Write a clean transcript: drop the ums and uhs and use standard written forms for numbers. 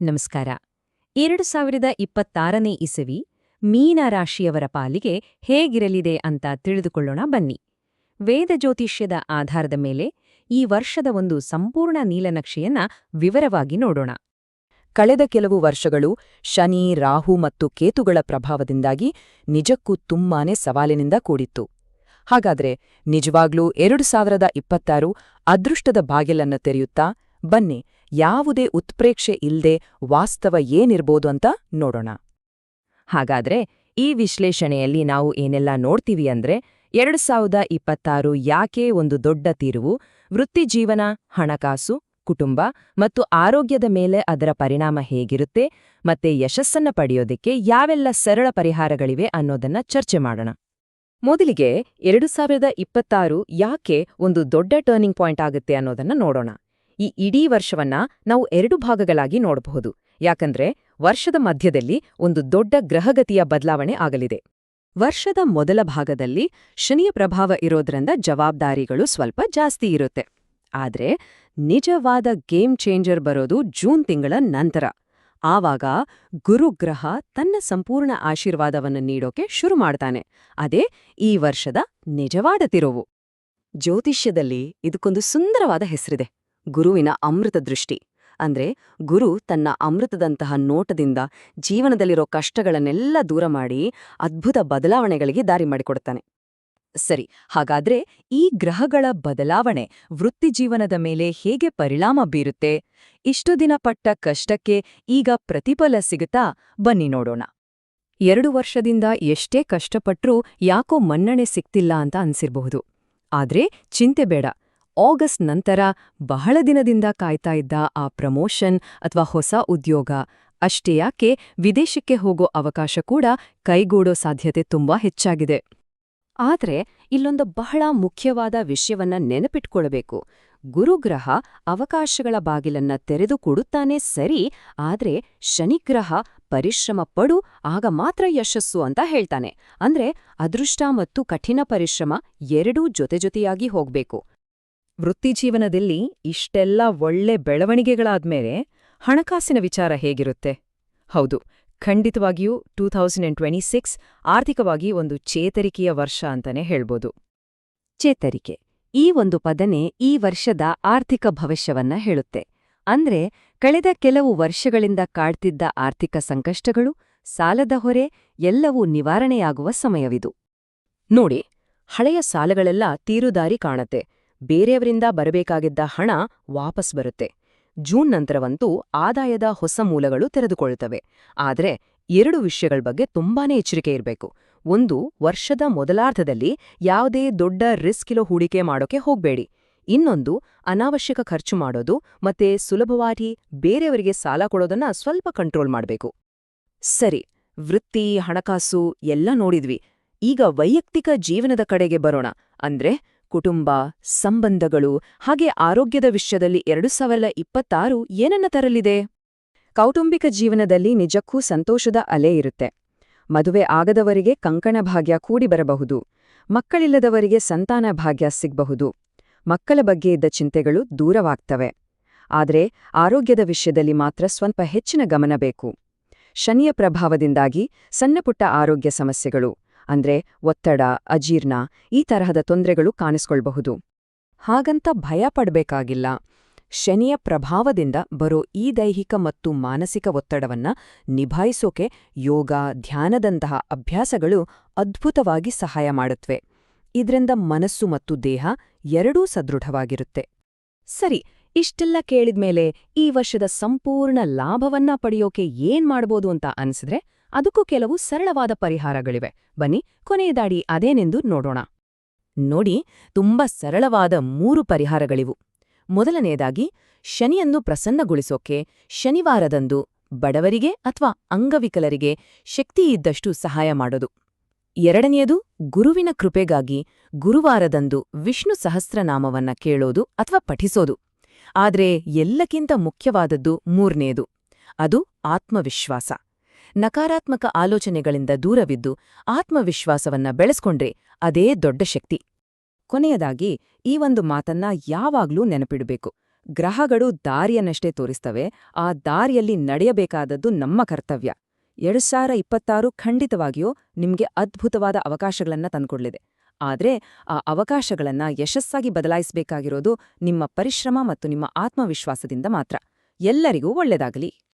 ನಮಸ್ಕಾರ. 2026ನೇ ಇಸವಿ ಮೀನ ರಾಶಿಯವರ ಪಾಲಿಗೆ ಹೇಗಿರಲಿದೆ ಅಂತ ತಿಳಿದುಕೊಳ್ಳೋಣ ಬನ್ನಿ. ವೇದ ಜ್ಯೋತಿಷ್ಯದ ಆಧಾರದ ಮೇಲೆ ಈ ವರ್ಷದ ಒಂದು ಸಂಪೂರ್ಣ ನೀಲನಕ್ಷೆಯನ್ನ ವಿವರವಾಗಿ ನೋಡೋಣ. ಕಳೆದ ಕೆಲವು ವರ್ಷಗಳು ಶನಿ, ರಾಹು ಮತ್ತು ಕೇತುಗಳ ಪ್ರಭಾವದಿಂದಾಗಿ ನಿಜಕ್ಕೂ ತುಂಬಾನೇ ಸವಾಲಿನಿಂದ ಕೂಡಿತ್ತು. ಹಾಗಾದ್ರೆ ನಿಜವಾಗ್ಲೂ 2026 ಅದೃಷ್ಟದ ಬಾಗಿಲನ್ನ ತೆರೆಯುತ್ತಾ? ಬನ್ನಿ, ಯಾವುದೇ ಉತ್ಪ್ರೇಕ್ಷೆ ಇಲ್ದೆ ವಾಸ್ತವ ಏನಿರ್ಬೋದು ಅಂತ ನೋಡೋಣ. ಹಾಗಾದ್ರೆ ಈ ವಿಶ್ಲೇಷಣೆಯಲ್ಲಿ ನಾವು ಏನೆಲ್ಲ ನೋಡ್ತೀವಿ ಅಂದ್ರೆ 2026 ಯಾಕೆ ಒಂದು ದೊಡ್ಡ ತಿರುವು, ವೃತ್ತಿಜೀವನ, ಹಣಕಾಸು, ಕುಟುಂಬ ಮತ್ತು ಆರೋಗ್ಯದ ಮೇಲೆ ಅದರ ಪರಿಣಾಮ ಹೇಗಿರುತ್ತೆ, ಮತ್ತೆ ಯಶಸ್ಸನ್ನ ಪಡೆಯೋದಕ್ಕೆ ಯಾವೆಲ್ಲ ಸರಳ ಪರಿಹಾರಗಳಿವೆ ಅನ್ನೋದನ್ನ ಚರ್ಚೆ ಮಾಡೋಣ. ಮೊದಲಿಗೆ 2026 ಯಾಕೆ ಒಂದು ದೊಡ್ಡ ಟರ್ನಿಂಗ್ ಪಾಯಿಂಟ್ ಆಗುತ್ತೆ ಅನ್ನೋದನ್ನ ನೋಡೋಣ. ಈ ಇಡೀ ವರ್ಷವನ್ನ ನಾವು 2 ಭಾಗಗಳಾಗಿ ನೋಡಬಹುದು, ಯಾಕಂದ್ರೆ ವರ್ಷದ ಮಧ್ಯದಲ್ಲಿ ಒಂದು ದೊಡ್ಡ ಗ್ರಹಗತಿಯ ಬದಲಾವಣೆ ಆಗಲಿದೆ. ವರ್ಷದ ಮೊದಲ ಭಾಗದಲ್ಲಿ ಶನಿಯ ಪ್ರಭಾವ ಇರೋದ್ರಿಂದ ಜವಾಬ್ದಾರಿಗಳು ಸ್ವಲ್ಪ ಜಾಸ್ತಿ ಇರುತ್ತೆ. ಆದ್ರೆ ನಿಜವಾದ ಗೇಮ್ ಚೇಂಜರ್ ಬರೋದು ಜೂನ್ ತಿಂಗಳ ನಂತರ. ಆವಾಗ ಗುರುಗ್ರಹ ತನ್ನ ಸಂಪೂರ್ಣ ಆಶೀರ್ವಾದವನ್ನು ನೀಡೋಕೆ ಶುರು ಮಾಡ್ತಾನೆ. ಅದೇ ಈ ವರ್ಷದ ನಿಜವಾದ ತಿರುವು. ಜ್ಯೋತಿಷ್ಯದಲ್ಲಿ ಇದಕ್ಕೊಂದು ಸುಂದರವಾದ ಹೆಸರಿದೆ, ಗುರುವಿನ ಅಮೃತ ದೃಷ್ಟಿ. ಅಂದ್ರೆ ಗುರು ತನ್ನ ಅಮೃತದಂತಹ ನೋಟದಿಂದ ಜೀವನದಲ್ಲಿರೋ ಕಷ್ಟಗಳನ್ನೆಲ್ಲ ದೂರ ಮಾಡಿ ಅದ್ಭುತ ಬದಲಾವಣೆಗಳಿಗೆ ದಾರಿ ಮಾಡಿಕೊಡ್ತಾನೆ. ಸರಿ, ಹಾಗಾದ್ರೆ ಈ ಗ್ರಹಗಳ ಬದಲಾವಣೆ ವೃತ್ತಿಜೀವನದ ಮೇಲೆ ಹೇಗೆ ಪರಿಣಾಮ ಬೀರುತ್ತೆ? ಇಷ್ಟು ದಿನ ಪಟ್ಟ ಕಷ್ಟಕ್ಕೆ ಈಗ ಪ್ರತಿಫಲ ಸಿಗುತ್ತಾ? ಬನ್ನಿ ನೋಡೋಣ. 2 ವರ್ಷದಿಂದ ಎಷ್ಟೇ ಕಷ್ಟಪಟ್ರೂ ಯಾಕೋ ಮನ್ನಣೆ ಸಿಗ್ತಿಲ್ಲ ಅಂತ ಅನ್ಸಿರ್ಬಹುದು. ಆದ್ರೆ ಚಿಂತೆ ಬೇಡ, ಆಗಸ್ಟ್ ನಂತರ ಬಹಳ ದಿನದಿಂದ ಕಾಯ್ತಾ ಇದ್ದ ಆ ಪ್ರಮೋಷನ್ ಅಥವಾ ಹೊಸ ಉದ್ಯೋಗ, ಅಷ್ಟೇ ಯಾಕೆ ವಿದೇಶಕ್ಕೆ ಹೋಗೋ ಅವಕಾಶ ಕೂಡ ಕೈಗೂಡೋ ಸಾಧ್ಯತೆ ತುಂಬಾ ಹೆಚ್ಚಾಗಿದೆ. ಆದ್ರೆ ಇಲ್ಲೊಂದು ಬಹಳ ಮುಖ್ಯವಾದ ವಿಷಯವನ್ನ ನೆನಪಿಟ್ಕೊಳ್ಬೇಕು. ಗುರುಗ್ರಹ ಅವಕಾಶಗಳ ಬಾಗಿಲನ್ನ ತೆರೆದು ಕೊಡುತ್ತಾನೆ ಸರಿ, ಆದ್ರೆ ಶನಿಗ್ರಹ ಪರಿಶ್ರಮ ಪಡು, ಆಗ ಮಾತ್ರ ಯಶಸ್ಸು ಅಂತ ಹೇಳ್ತಾನೆ. ಅಂದ್ರೆ ಅದೃಷ್ಟ ಮತ್ತು ಕಠಿಣ ಪರಿಶ್ರಮ ಎರಡೂ ಜೊತೆಜೊತೆಯಾಗಿ ಹೋಗ್ಬೇಕು. ವೃತ್ತಿಜೀವನದಲ್ಲಿ ಇಷ್ಟೆಲ್ಲ ಒಳ್ಳೆ ಬೆಳವಣಿಗೆಗಳಾದ್ಮೇಲೆ ಹಣಕಾಸಿನ ವಿಚಾರ ಹೇಗಿರುತ್ತೆ? ಹೌದು, ಖಂಡಿತವಾಗಿಯೂ 2026 ಆರ್ಥಿಕವಾಗಿ ಒಂದು ಚೇತರಿಕೆಯ ವರ್ಷ ಅಂತಾನೆ ಹೇಳ್ಬೋದು. ಚೇತರಿಕೆ ಈ ಒಂದು ಪದನೇ ಈ ವರ್ಷದ ಆರ್ಥಿಕ ಭವಿಷ್ಯವನ್ನ ಹೇಳುತ್ತೆ. ಅಂದ್ರೆ ಕಳೆದ ಕೆಲವು ವರ್ಷಗಳಿಂದ ಕಾಡ್ತಿದ್ದ ಆರ್ಥಿಕ ಸಂಕಷ್ಟಗಳು, ಸಾಲದ ಹೊರೆ ಎಲ್ಲವೂ ನಿವಾರಣೆಯಾಗುವ ಸಮಯವಿದು. ನೋಡಿ, ಹಳೆಯ ಸಾಲಗಳೆಲ್ಲ ತೀರುದಾರಿ ಕಾಣತ್ತೆ. ಬೇರೆಯವರಿಂದ ಬರಬೇಕಾಗಿದ್ದ ಹಣ ವಾಪಸ್ ಬರುತ್ತೆ. ಜೂನ್ ನಂತರವಂತೂ ಆದಾಯದ ಹೊಸ ಮೂಲಗಳು ತೆರೆದುಕೊಳ್ಳುತ್ತವೆ. ಆದ್ರೆ 2 ವಿಷಯಗಳ ಬಗ್ಗೆ ತುಂಬಾನೇ ಎಚ್ಚರಿಕೆ ಇರಬೇಕು. ಒಂದು, ವರ್ಷದ ಮೊದಲಾರ್ಧದಲ್ಲಿ ಯಾವುದೇ ದೊಡ್ಡ ರಿಸ್ಕ್ ಇರೋ ಹೂಡಿಕೆ ಮಾಡೋಕೆ ಹೋಗ್ಬೇಡಿ. ಇನ್ನೊಂದು, ಅನಾವಶ್ಯಕ ಖರ್ಚು ಮಾಡೋದು ಮತ್ತೆ ಸುಲಭವಾಗಿ ಬೇರೆಯವರಿಗೆ ಸಾಲ ಕೊಡೋದನ್ನ ಸ್ವಲ್ಪ ಕಂಟ್ರೋಲ್ ಮಾಡಬೇಕು. ಸರಿ, ವೃತ್ತಿ, ಹಣಕಾಸು ಎಲ್ಲ ನೋಡಿದ್ವಿ. ಈಗ ವೈಯಕ್ತಿಕ ಜೀವನದ ಕಡೆಗೆ ಬರೋಣ. ಅಂದ್ರೆ ಕುಟುಂಬ, ಸಂಬಂಧಗಳು ಹಾಗೆ ಆರೋಗ್ಯದ ವಿಷಯದಲ್ಲಿ 2026 ಏನನ್ನ ತರಲಿದೆ? ಕೌಟುಂಬಿಕ ಜೀವನದಲ್ಲಿ ನಿಜಕ್ಕೂ ಸಂತೋಷದ ಅಲೆ ಇರುತ್ತೆ. ಮದುವೆ ಆಗದವರಿಗೆ ಕಂಕಣ ಭಾಗ್ಯ ಕೂಡಿ ಬರಬಹುದು. ಮಕ್ಕಳಿಲ್ಲದವರಿಗೆ ಸಂತಾನ ಭಾಗ್ಯ ಸಿಗಬಹುದು. ಮಕ್ಕಳ ಬಗ್ಗೆ ಇದ್ದ ಚಿಂತೆಗಳು ದೂರವಾಗ್ತವೆ. ಆದ್ರೆ ಆರೋಗ್ಯದ ವಿಷಯದಲ್ಲಿ ಮಾತ್ರ ಸ್ವಲ್ಪ ಹೆಚ್ಚಿನ ಗಮನ ಬೇಕು. ಶನಿಯ ಪ್ರಭಾವದಿಂದಾಗಿ ಸಣ್ಣಪುಟ್ಟ ಆರೋಗ್ಯ ಸಮಸ್ಯೆಗಳು ಅಂದ್ರೆ ಒತ್ತಡ, ಅಜೀರ್ಣ ಈ ತರಹದ ತೊಂದರೆಗಳು ಕಾಣಿಸ್ಕೊಳ್ಬಹುದು. ಹಾಗಂತ ಭಯ ಪಡ್ಬೇಕಾಗಿಲ್ಲ. ಶನಿಯ ಪ್ರಭಾವದಿಂದ ಬರೋ ಈ ದೈಹಿಕ ಮತ್ತು ಮಾನಸಿಕ ಒತ್ತಡವನ್ನ ನಿಭಾಯಿಸೋಕೆ ಯೋಗ, ಧ್ಯಾನದಂತಹ ಅಭ್ಯಾಸಗಳು ಅದ್ಭುತವಾಗಿ ಸಹಾಯ ಮಾಡುತ್ತವೆ. ಇದ್ರಿಂದ ಮನಸ್ಸು ಮತ್ತು ದೇಹ ಎರಡೂ ಸದೃಢವಾಗಿರುತ್ತೆ. ಸರಿ, ಇಷ್ಟೆಲ್ಲ ಕೇಳಿದ್ಮೇಲೆ ಈ ವರ್ಷದ ಸಂಪೂರ್ಣ ಲಾಭವನ್ನ ಪಡೆಯೋಕೆ ಏನ್ ಮಾಡ್ಬೋದು ಅಂತ ಅನ್ಸಿದ್ರೆ ಅದಕ್ಕೂ ಕೆಲವು ಸರಳವಾದ ಪರಿಹಾರಗಳಿವೆ. ಬನ್ನಿ, ಕೊನೆಯದಾಡಿ ಅದೇನೆಂದು ನೋಡೋಣ. ನೋಡಿ, ತುಂಬಾ ಸರಳವಾದ 3 ಪರಿಹಾರಗಳಿವು. ಮೊದಲನೆಯದಾಗಿ, ಶನಿಯನ್ನು ಪ್ರಸನ್ನಗೊಳಿಸೋಕೆ ಶನಿವಾರದಂದು ಬಡವರಿಗೆ ಅಥವಾ ಅಂಗವಿಕಲರಿಗೆ ಶಕ್ತಿಯಿದ್ದಷ್ಟು ಸಹಾಯ ಮಾಡೋದು. ಎರಡನೆಯದು, ಗುರುವಿನ ಕೃಪೆಗಾಗಿ ಗುರುವಾರದಂದು ವಿಷ್ಣು ಸಹಸ್ರನಾಮವನ್ನ ಕೇಳೋದು ಅಥವಾ ಪಠಿಸೋದು. ಆದ್ರೆ ಎಲ್ಲಕ್ಕಿಂತ ಮುಖ್ಯವಾದದ್ದು 3ನೇದು, ಅದು ಆತ್ಮವಿಶ್ವಾಸ. ನಕಾರಾತ್ಮಕ ಆಲೋಚನೆಗಳಿಂದ ದೂರವಿದ್ದು ಆತ್ಮವಿಶ್ವಾಸವನ್ನ ಬೆಳೆಸ್ಕೊಂಡ್ರೆ ಅದೇ ದೊಡ್ಡ ಶಕ್ತಿ. ಕೊನೆಯದಾಗಿ ಈ ಒಂದು ಮಾತನ್ನ ಯಾವಾಗ್ಲೂ ನೆನಪಿಡಬೇಕು. ಗ್ರಹಗಳು ದಾರಿಯನ್ನಷ್ಟೇ ತೋರಿಸ್ತವೆ, ಆ ದಾರಿಯಲ್ಲಿ ನಡೆಯಬೇಕಾದದ್ದು ನಮ್ಮ ಕರ್ತವ್ಯ. 2026 ಖಂಡಿತವಾಗಿಯೂ ನಿಮ್ಗೆ ಅದ್ಭುತವಾದ ಅವಕಾಶಗಳನ್ನ ತಂದ್ಕೊಡ್ಲಿದೆ. ಆದ್ರೆ ಆ ಅವಕಾಶಗಳನ್ನ ಯಶಸ್ಸಾಗಿ ಬದಲಾಯಿಸಬೇಕಾಗಿರೋದು ನಿಮ್ಮ ಪರಿಶ್ರಮ ಮತ್ತು ನಿಮ್ಮ ಆತ್ಮವಿಶ್ವಾಸದಿಂದ ಮಾತ್ರ. ಎಲ್ಲರಿಗೂ ಒಳ್ಳೆದಾಗಲಿ.